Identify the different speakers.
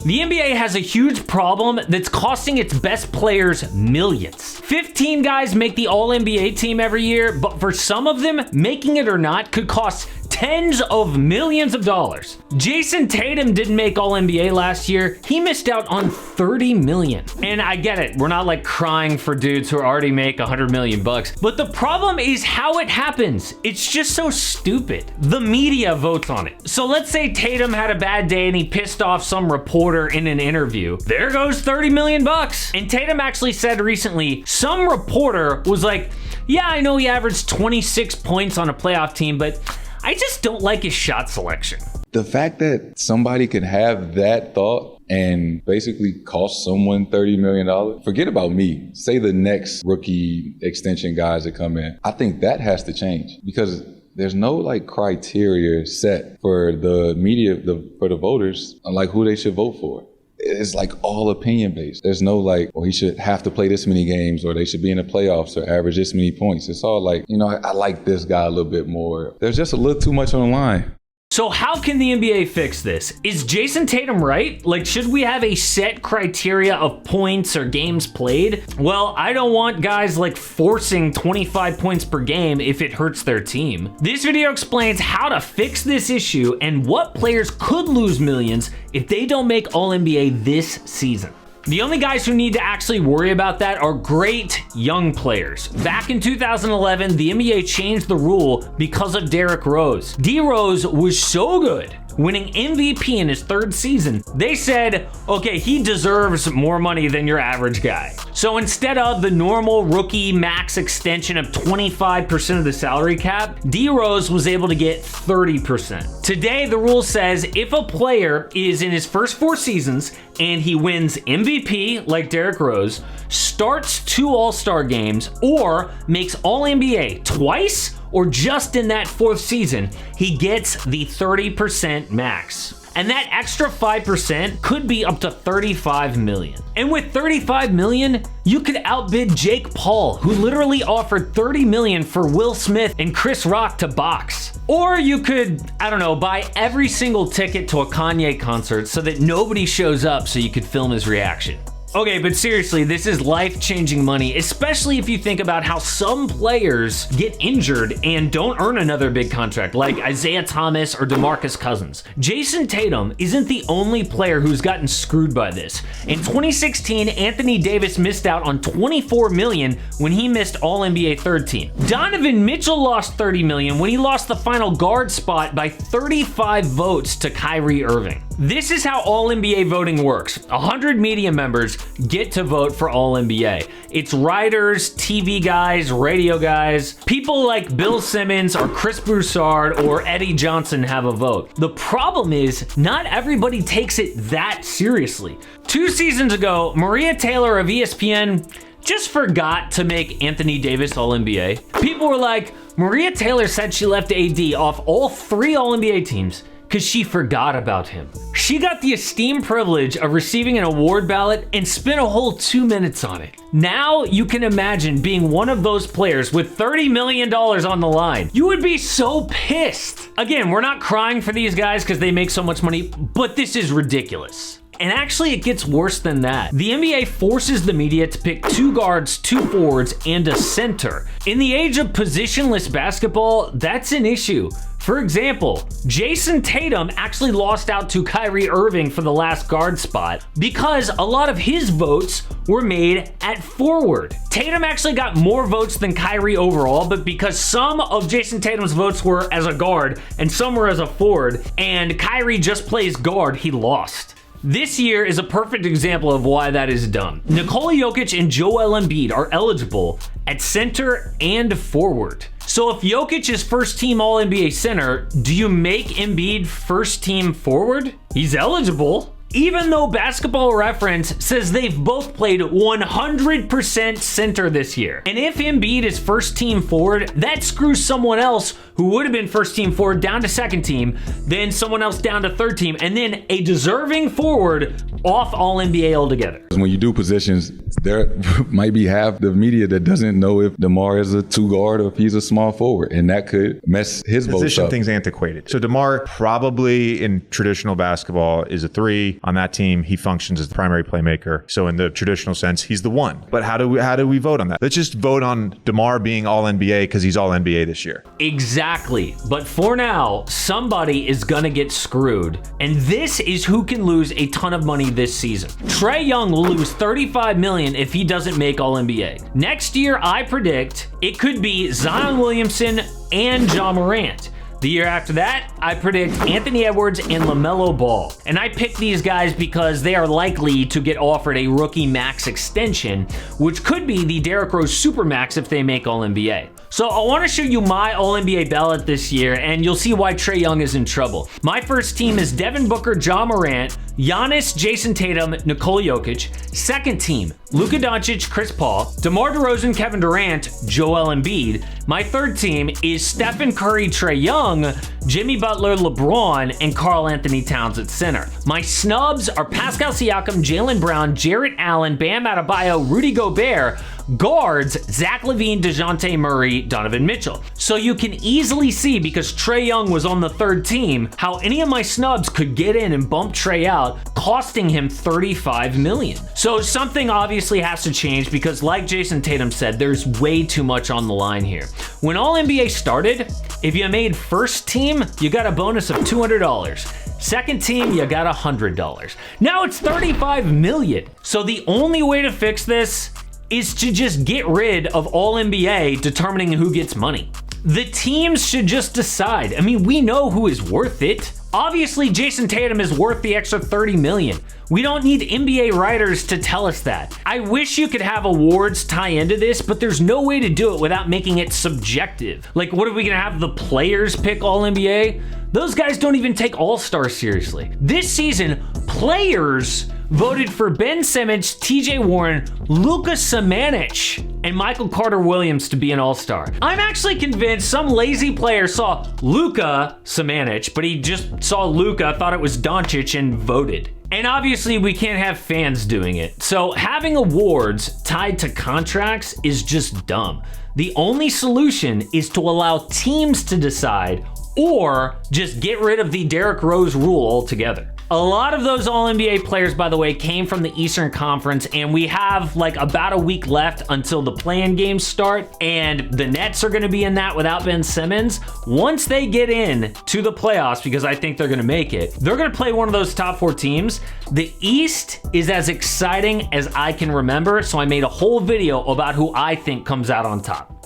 Speaker 1: The NBA has a huge problem that's costing its best players millions. 15 guys make the All-NBA team every year, but for some of them, making it or not could cost tens of millions of dollars. Jayson Tatum didn't make All-NBA last year. He missed out on $30 million. And I get it, we're not like crying for dudes who already make $100 million bucks, but the problem is how it happens. It's just so stupid. The media votes on it. So let's say Tatum had a bad day and he pissed off some reporter in an interview. There goes $30 million bucks. And Tatum actually said recently, some reporter was like, yeah, I know he averaged 26 points on a playoff team, but I just don't like his shot selection.
Speaker 2: The fact that somebody could have that thought and basically cost someone $30 million, forget about me. Say the next rookie extension guys that come in. I think that has to change because there's no like criteria set for the media, for the voters, on like who they should vote for. It's like all opinion based. There's no like, well, he should have to play this many games or they should be in the playoffs or average this many points. It's all like, you know, I like this guy a little bit more. There's just a little too much on the line.
Speaker 1: So how can the NBA fix this? Is Jayson Tatum right? Like, should we have a set criteria of points or games played? Well, I don't want guys like forcing 25 points per game if it hurts their team. This video explains how to fix this issue and what players could lose millions if they don't make All-NBA this season. The only guys who need to actually worry about that are great young players. Back in 2011, the NBA changed the rule because of Derrick Rose. D-Rose was so good, winning MVP in his third season, they said, okay, he deserves more money than your average guy. So instead of the normal rookie max extension of 25% of the salary cap, D-Rose was able to get 30%. Today, the rule says if a player is in his first 4 seasons and he wins MVP like Derrick Rose, starts 2 All-Star games, or makes All-NBA twice, or just in that 4th season, he gets the 30% max. And that extra 5% could be up to $35 million. And with $35 million, you could outbid Jake Paul, who literally offered $30 million for Will Smith and Chris Rock to box. Or you could, I don't know, buy every single ticket to a Kanye concert so that nobody shows up so you could film his reaction. Okay, but seriously, this is life-changing money, especially if you think about how some players get injured and don't earn another big contract, like Isaiah Thomas or DeMarcus Cousins. Jayson Tatum isn't the only player who's gotten screwed by this. In 2016, Anthony Davis missed out on $24 million when he missed All-NBA third team. Donovan Mitchell lost $30 million when he lost the final guard spot by 35 votes to Kyrie Irving. This is how All-NBA voting works. 100 media members get to vote for All-NBA. It's writers, TV guys, radio guys. People like Bill Simmons or Chris Broussard or Eddie Johnson have a vote. The problem is, not everybody takes it that seriously. 2 seasons ago, Maria Taylor of ESPN just forgot to make Anthony Davis All-NBA. People were like, Maria Taylor said she left AD off all 3 All-NBA teams because she forgot about him. She got the esteemed privilege of receiving an award ballot and spent a whole 2 minutes on it. Now you can imagine being one of those players with $30 million on the line. You would be so pissed. Again, we're not crying for these guys because they make so much money, but this is ridiculous. And actually, it gets worse than that. The NBA forces the media to pick 2 guards, 2 forwards, and a center. In the age of positionless basketball, that's an issue. For example, Jayson Tatum actually lost out to Kyrie Irving for the last guard spot because a lot of his votes were made at forward. Tatum actually got more votes than Kyrie overall, but because some of Jayson Tatum's votes were as a guard and some were as a forward, and Kyrie just plays guard, he lost. This year is a perfect example of why that is dumb. Nikola Jokic and Joel Embiid are eligible at center and forward. So if Jokic is first team All-NBA center, do you make Embiid first team forward? He's eligible. Even though Basketball Reference says they've both played 100% center this year. And if Embiid is first team forward, that screws someone else who would have been first team forward down to second team, then someone else down to third team, and then a deserving forward off All-NBA altogether.
Speaker 2: when you do positions, there might be half the media that doesn't know if DeMar is a 2 guard or if he's a small forward, and that could mess his votes
Speaker 3: Position
Speaker 2: up.
Speaker 3: thing's antiquated. So DeMar probably in traditional basketball is a 3. On that team, he functions as the primary playmaker. So in the traditional sense, he's the 1. But how do we vote on that? Let's just vote on DeMar being all NBA because he's all NBA this year.
Speaker 1: Exactly. But for now, somebody is gonna get screwed. And this is who can lose a ton of money this season. Trae Young will lose $35 million if he doesn't make All NBA. Next year, I predict it could be Zion Williamson and Ja Morant. The year after that, I predict Anthony Edwards and LaMelo Ball. And I pick these guys because they are likely to get offered a rookie max extension, which could be the Derrick Rose Supermax if they make All-NBA. So I want to show you my All-NBA ballot this year, and you'll see why Trae Young is in trouble. My first team is Devin Booker, Ja Morant, Giannis, Jayson Tatum, Nikola Jokic. Second team, Luka Doncic, Chris Paul, DeMar DeRozan, Kevin Durant, Joel Embiid. My third team is Stephen Curry, Trae Young, Jimmy Butler, LeBron, and Karl Anthony Towns at center. My snubs are Pascal Siakam, Jaylen Brown, Jarrett Allen, Bam Adebayo, Rudy Gobert. Guards, Zach LaVine, DeJounte Murray, Donovan Mitchell. So you can easily see, because Trae Young was on the third team, how any of my snubs could get in and bump Trae out, costing him $35 million. So something obviously has to change because, like Jayson Tatum said, there's way too much on the line here. When All-NBA started, if you made first team, you got a bonus of $200. Second team, you got $100. Now it's $35 million. So the only way to fix this is to just get rid of All-NBA determining who gets money. The teams should just decide. I mean, we know who is worth it. Obviously, Jayson Tatum is worth the extra $30 million. We don't need NBA writers to tell us that. I wish you could have awards tie into this, but there's no way to do it without making it subjective. Like, what are we gonna have the players pick All-NBA? Those guys don't even take All-Stars seriously. This season, players voted for Ben Simmons, TJ Warren, Luka Samanic, and Michael Carter-Williams to be an All-Star. I'm actually convinced some lazy player saw Luka Samanic, but he just saw Luka, thought it was Doncic, and voted. And obviously we can't have fans doing it. So having awards tied to contracts is just dumb. The only solution is to allow teams to decide, or just get rid of the Derrick Rose rule altogether. A lot of those All-NBA players, by the way, came from the Eastern Conference, and we have like about a week left until the play-in games start, and the Nets are gonna be in that without Ben Simmons. Once they get in to the playoffs, because I think they're gonna make it, they're gonna play one of those top 4 teams. The East is as exciting as I can remember, so I made a whole video about who I think comes out on top.